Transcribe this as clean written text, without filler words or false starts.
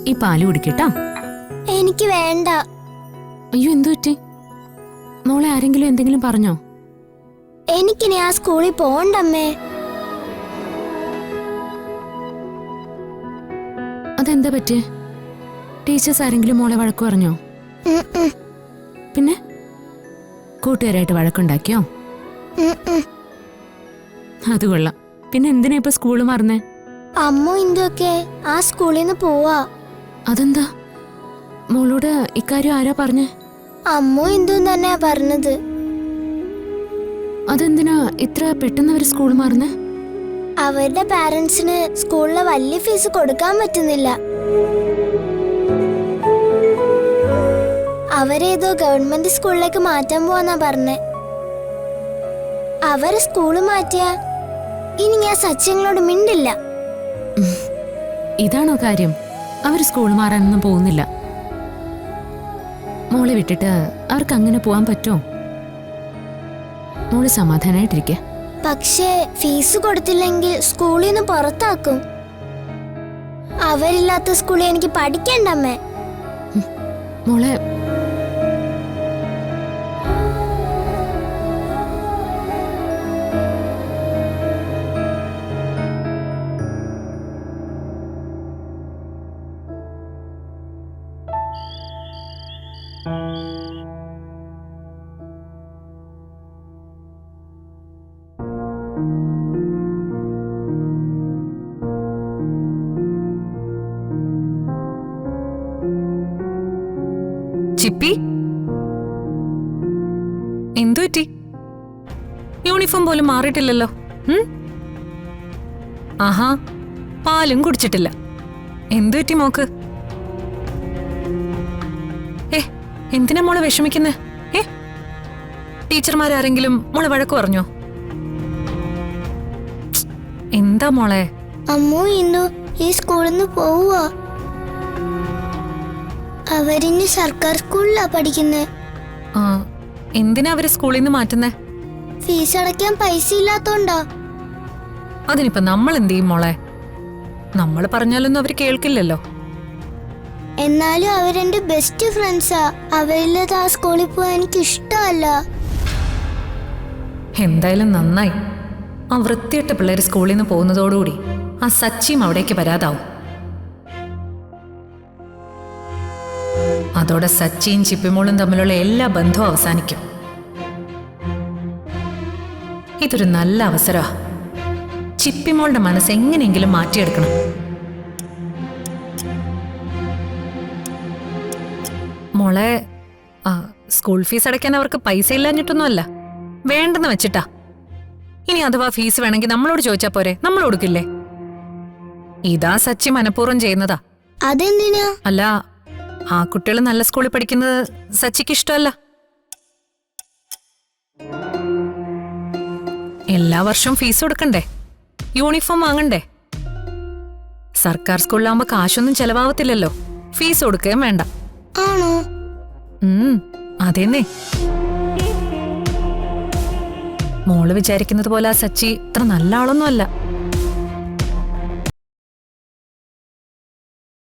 ഈ പാല് കുടിക്കട്ടാ. എനിക്ക് വേണ്ട. അയ്യോ, എന്തു പറ്റി? മോളെ ആരെങ്കിലും എന്തെങ്കിലും പറഞ്ഞോ? എനിക്കിനി ആ സ്കൂളിൽ പോണ്ടമ്മേ. അതെന്താ പറ്റിയേ? ടീച്ചേഴ്സ് ആരെങ്കിലും മോളെ വഴക്കു പറഞ്ഞോ? പിന്നെ കൂട്ടുകാരായിട്ട് വഴക്കുണ്ടാക്കിയോ? അത് കൊള്ളാം. പിന്നെ എന്തിനാ ഇപ്പൊ സ്കൂള് മാറുന്നേ? അമ്മ ഇന്തൊക്കെ ആ സ്കൂളിൽ നിന്ന് പോവാ. അതെന്താ? മോളോട് ഇക്കാര്യം ആരാ പറഞ്ഞേ? അമ്മ ഇന്ദു തന്നെയാ പറഞ്ഞത്. അതെന്തിനാ ഇത്ര പെട്ടെന്ന് അവര് സ്കൂൾ മാറുന്നേ? അവരുടെ പാരന്റ്സിന് സ്കൂളിലെ വലിയ ഫീസ് കൊടുക്കാൻ പറ്റുന്നില്ല. അവരേതോ ഗവൺമെന്റ് സ്കൂളിലേക്ക് മാറ്റാൻ പോവാന്നാ പറഞ്ഞേ. അവരെ സ്കൂള് മാറ്റിയ ഇനി ഞാൻ സച്ചിങ്ങളോട് മിണ്ടില്ല. ഇതാണോ കാര്യം? അവര് സ്കൂൾ മാറാനൊന്നും പോകുന്നില്ല. മോളെ വിട്ടിട്ട് അവർക്ക് അങ്ങനെ പോവാൻ പറ്റുമോ? മോള് സമാധാനായിട്ടിരിക്കെ. പക്ഷേ ഫീസ് കൊടുത്തില്ലെങ്കിൽ സ്കൂളിൽ നിന്ന് പുറത്താക്കും. അവരില്ലാത്ത സ്കൂളിൽ എനിക്ക് പഠിക്കണ്ടമ്മേ. മോളെ, ചിപ്പി, എന്തു പറ്റി? യൂണിഫോം പോലും മാറിയിട്ടില്ലല്ലോ. ആഹാ, പാലും കുടിച്ചിട്ടില്ല. എന്തു പറ്റി മോക്ക്? എന്തിനാ മോളെ വിഷമിക്കുന്നേ? ടീച്ചർമാരാരെങ്കിലും മോളെ വഴക്ക് പറഞ്ഞോ? എന്താ മോളെ? അമ്മു ഇന്നു ഈ സ്കൂളിൽ നിന്ന് പോവുക. അവരിന്ന് സർക്കാർ സ്കൂളിലാ പഠിക്കുന്നേ. എന്തിനാ അവര് സ്കൂളിൽ നിന്ന് മാറ്റുന്നേ? ഫീസ് അടയ്ക്കാൻ പൈസ ഇല്ലാത്തോണ്ടാ. അതിനിപ്പോ നമ്മൾ എന്ത് ചെയ്യും മോളെ? നമ്മൾ പറഞ്ഞാലൊന്നും അവര് കേൾക്കില്ലല്ലോ. എന്നാലും അവരെന്റെ ബെസ്റ്റ് ഫ്രണ്ട്സാ. അവരില്ലാതെ ആ സ്കൂളിൽ പോവാൻ എനിക്ക് ഇഷ്ടമല്ല. എന്തായാലും നന്നായി. ആ വൃത്തിയിട്ട പിള്ളേര് സ്കൂളിൽ നിന്ന് പോകുന്നതോടുകൂടി ആ സച്ചിയും അവിടേക്ക് വരാതാവും. അതോടെ സച്ചിയും ചിപ്പിമോളും തമ്മിലുള്ള എല്ലാ ബന്ധവും അവസാനിക്കും. ഇതൊരു നല്ല അവസരമാണ്. ചിപ്പിമോളുടെ മനസ്സ് എങ്ങനെയെങ്കിലും മാറ്റിയെടുക്കണം. മോളെ, സ്കൂൾ ഫീസ് അടയ്ക്കാൻ അവർക്ക് പൈസ ഇല്ലാഞ്ഞിട്ടൊന്നുമല്ല, വേണ്ടെന്ന് വെച്ചിട്ടാ. ഇനി അഥവാ ഫീസ് വേണമെങ്കിൽ നമ്മളോട് ചോദിച്ചാ പോരെ? നമ്മൾ കൊടുക്കില്ലേ? ഇതാ സച്ചി മനഃപൂർവ്വം ചെയ്യുന്നതാ. അതെന്തിനാ? അല്ല, ആ കുട്ടികൾ നല്ല സ്കൂളിൽ പഠിക്കുന്നത് സച്ചിക്ക് ഇഷ്ടമല്ല. എല്ലാ വർഷവും ഫീസ് കൊടുക്കണ്ടേ, യൂണിഫോം വാങ്ങണ്ടേ? സർക്കാർ സ്കൂളിലാവുമ്പോ കാശൊന്നും ചെലവാവത്തില്ലല്ലോ, ഫീസ് കൊടുക്കുകയും വേണ്ട. ആണോ? അതെന്നെ. മോള് വിചാരിക്കുന്നത് പോലെ ആ സച്ചി ഇത്ര നല്ല ആളൊന്നും അല്ല.